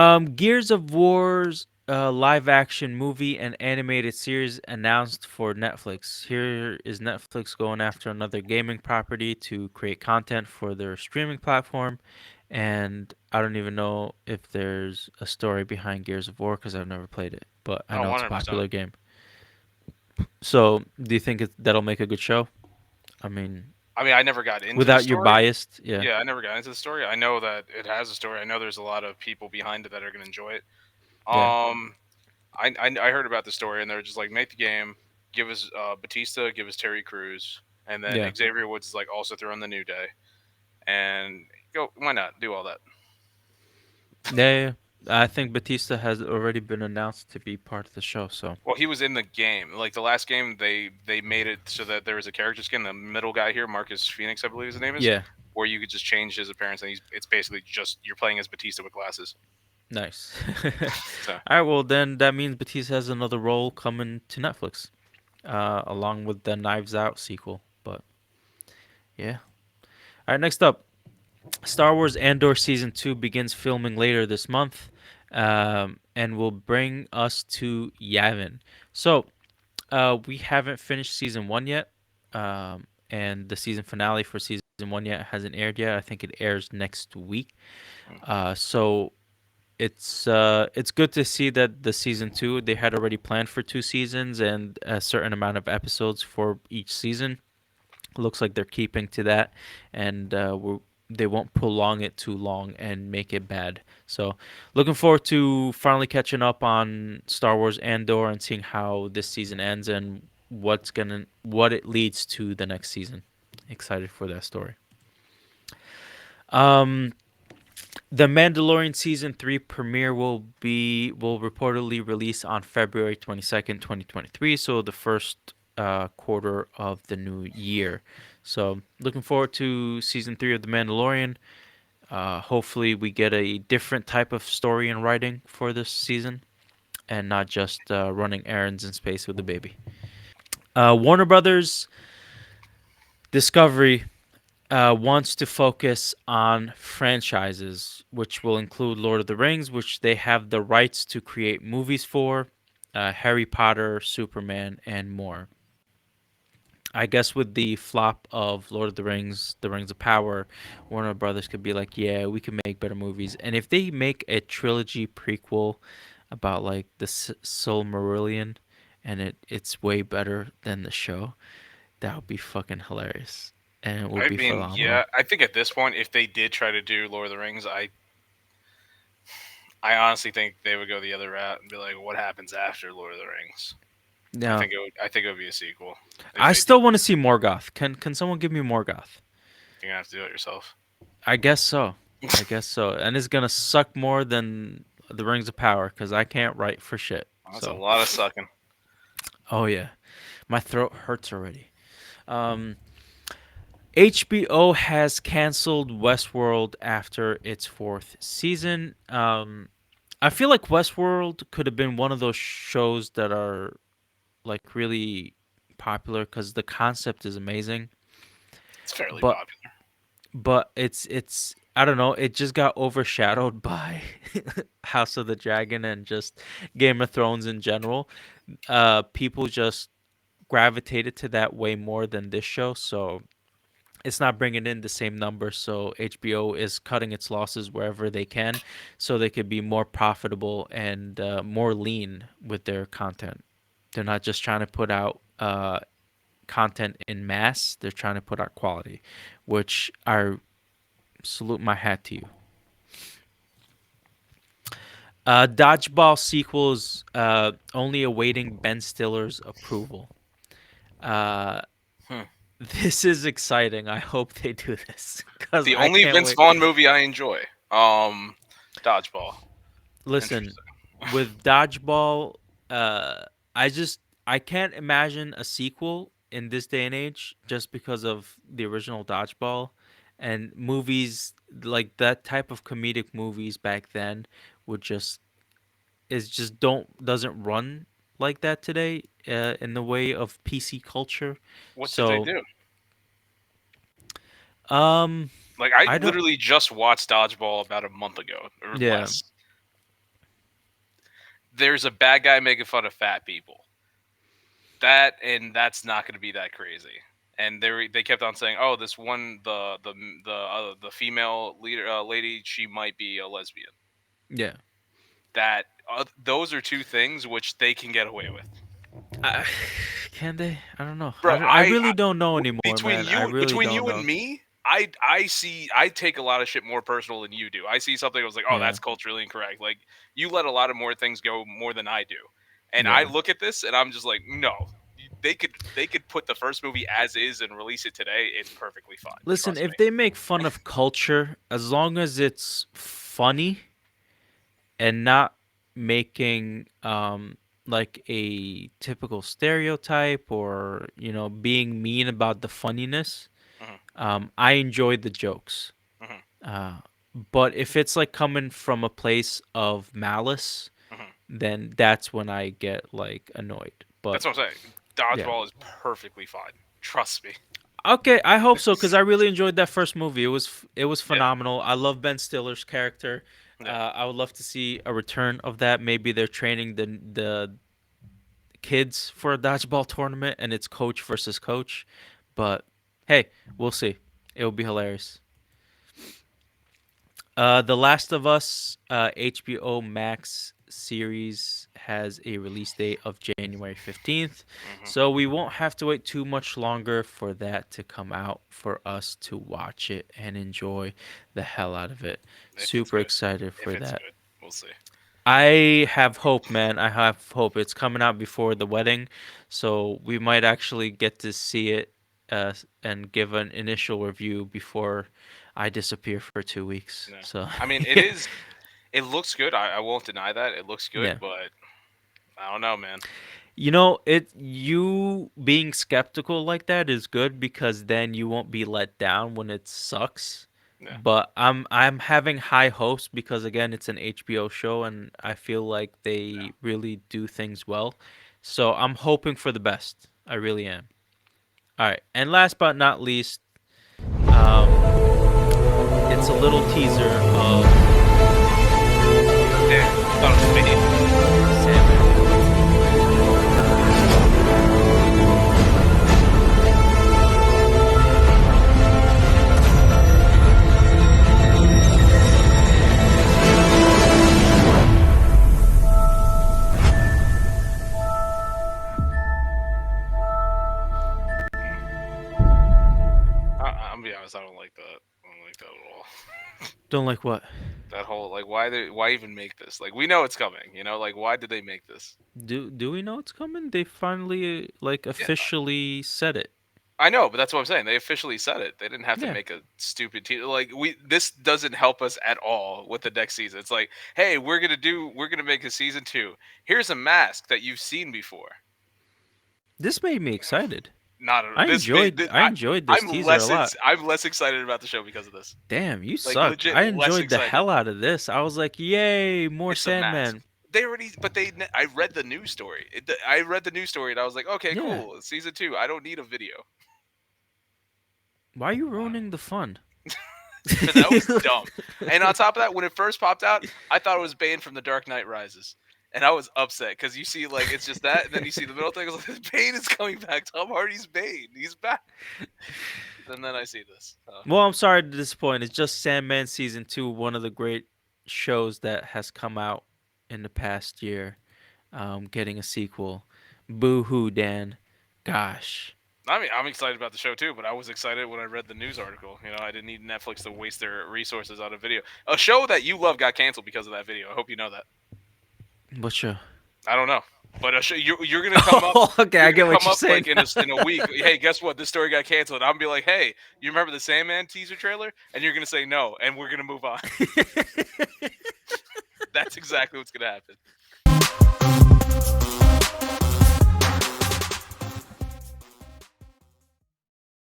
Gears of War's live action movie and animated series announced for Netflix. Here is Netflix going after another gaming property to create content for their streaming platform. And I don't even know if there's a story behind Gears of War because I've never played it, but I Oh, know it's a 100%. popular game. So, do you think that'll make a good show? I mean, I mean, I never got into the without your story. biased, yeah, Yeah, I never got into the story. I know that it has a story. I know there's a lot of people behind it that are going to enjoy it. yeah, Um, I heard about the story, and they're just like, make the game, give us Batista, give us Terry Crews, and then yeah, Xavier Woods is like also throw in the New Day, and go. Why not do all that? yeah. Yeah. I think Batista has already been announced to be part of the show. So, Well, he was in the game. Like the last game, they made it so that there was a character skin. The middle guy here, Marcus Phoenix, I believe his name is, yeah, where you could just change his appearance, and it's basically just you're playing as Batista with glasses. nice. So All right, well then that means Batista has another role coming to Netflix, along with the Knives Out sequel. But yeah. All right, next up, Star Wars Andor season 2 begins filming later this month, and will bring us to Yavin. So we haven't finished season 1 yet, and the season finale for season 1 yet hasn't aired yet. I think it airs next week. So it's good to see that the season 2 they had already planned for 2 seasons and a certain amount of episodes for each season. Looks like they're keeping to that, and they won't prolong it too long and make it bad. So, looking forward to finally catching up on Star Wars Andor and seeing how this season ends and what it leads to the next season. Excited for that story. Um, the Mandalorian season 3 premiere will reportedly release on February 22nd, 2023. So the first quarter of the new year. So looking forward to season 3 of The Mandalorian. Hopefully we get a different type of story and writing for this season, and not just running errands in space with a baby. Warner Brothers Discovery wants to focus on franchises, which will include Lord of the Rings, which they have the rights to create movies for, Harry Potter, Superman, and more. I guess with the flop of Lord of the Rings of Power, Warner Brothers could be like, yeah, we can make better movies. And if they make a trilogy prequel about like the Silmarillion, and it's way better than the show, that would be fucking hilarious, and it would I be mean, phenomenal. yeah, I think at this point, if they did try to do Lord of the Rings, I honestly think they would go the other route and be like, what happens after Lord of the Rings? Yeah, I think it would be a sequel if I they did. still want to see Morgoth. Can someone give me Morgoth? You're gonna have to do it yourself. I guess so. I guess so. And it's gonna suck more than the Rings of Power because I can't write for shit. That's a So, lot of sucking. oh yeah, my throat hurts already. Um, HBO has canceled Westworld after its fourth season. I feel like Westworld could have been one of those shows that are like really popular because the concept is amazing, It's fairly but popular. it's I don't know, it just got overshadowed by House of the Dragon and just Game of Thrones in general. People just gravitated to that way more than this show, so it's not bringing in the same numbers. So HBO is cutting its losses wherever they can, so they could be more profitable and more lean with their content. They're not just trying to put out content in mass; they're trying to put out quality, which I salute my hat to you. Dodgeball sequels only awaiting Ben Stiller's approval. Uh, Hmm. this is exciting. I hope they do this because The I only can't Vince wait. Vaughn movie I enjoy, Dodgeball. Listen, Interesting. with Dodgeball, uh, I just I can't imagine a sequel in this day and age just because of the original Dodgeball, and movies like that type of comedic movies back then would just doesn't run like that today in the way of PC culture. What did they So, do? um, Like I I don't. literally just watched Dodgeball about a month ago or Yeah, less. there's a bad guy making fun of fat people. That's not going to be that crazy. And they kept on saying, "Oh, this one the female leader lady, she might be a lesbian." Yeah. That those are two things which they can get away with. I, can they? I don't know. Bro, I really don't know anymore, between man. I really between don't you and know. me, I take a lot of shit more personal than you do. I see something I was like, oh, Yeah. that's culturally incorrect. Like you let a lot of more things go more than I do, and I Yeah. look at this and I'm just like, no, they could put the first movie as is and release it today. It's perfectly fine. Listen, Trust me. if they make fun of culture, as long as it's funny and not making like a typical stereotype or, being mean about the funniness, Hmm. I enjoy the jokes. Hmm. Uh but if it's like coming from a place of malice, Hmm. then that's when I get like annoyed. But That's what I'm saying. yeah. Dodgeball is perfectly fine. Trust me. Okay, I hope so because I really enjoyed that first movie. It was Yeah. phenomenal. I love Ben Stiller's character. Yeah. I would love to see a return of that. Maybe they're training the kids for a dodgeball tournament and it's coach versus coach. But hey, we'll see. It will be hilarious. The Last of Us HBO Max series has a release date of January 15th. Hmm. So we won't have to wait too much longer for that to come out for us to watch it and enjoy the hell out of it. If it's Super good, excited if for it's that. good, we'll see. I have hope, man. I have hope. It's coming out before the wedding, so we might actually get to see it and give an initial review before I disappear for 2 weeks. Yeah. So, I mean, it is. It looks good. I won't deny that. It looks good, yeah. but I don't know, man. You being skeptical like that is good because then you won't be let down when it sucks. Yeah. But I'm having high hopes because again, it's an HBO show and I feel like Yeah. they really do things well. So I'm hoping for the best. I really am. All right. And last but not least, um it's a little teaser of Damn. I thought it was Bane. Sandman. I'm gonna be honest. I don't like that. I don't like that at all. Don't like what? That whole like why even make this? Like we know it's coming. Like why did they make this? Do we know it's coming? They finally like Yeah. officially said it. I know, but that's what I'm saying. They officially said it. They didn't have to Yeah. make a stupid like we. This doesn't help us at all with the next season. It's like, hey, we're gonna make a season 2. Here's a mask that you've seen before. This made me excited. Not I this. enjoyed I enjoyed this teaser a lot. I'm less excited about the show because of this. Damn, you Like suck. legit I less enjoyed the excited. hell out of this. I was like, "Yay, more It's a mask. Sandman." They already, but I read the news story. I read the news story and I was like, okay, Yeah. cool. Season 2. I don't need a video Why are you ruining the fun? because that was dumb. And on top of that, when it first popped out, I thought it was Bane from The Dark Knight Rises. And I was upset because you see, like, it's just that, and then you see the middle thing. I was like, Bane is coming back. Tom Hardy's Bane. He's back. And then I see this. Well, I'm sorry to disappoint. It's just Sandman season 2, one of the great shows that has come out in the past year. Getting a sequel. Boo hoo, Dan. Gosh. I mean, I'm excited about the show too, but I was excited when I read the news article. I didn't need Netflix to waste their resources on a video. A show that you love got canceled because of that video. I hope you know that. What show? I don't know, but a show, you're gonna come up. Oh, okay, You're I gonna get what come you're up saying. like in a week. Hey, guess what? This story got canceled. I'm gonna be like, hey, you remember the Sandman teaser trailer? And you're gonna say no, and we're gonna move on. That's exactly what's gonna happen.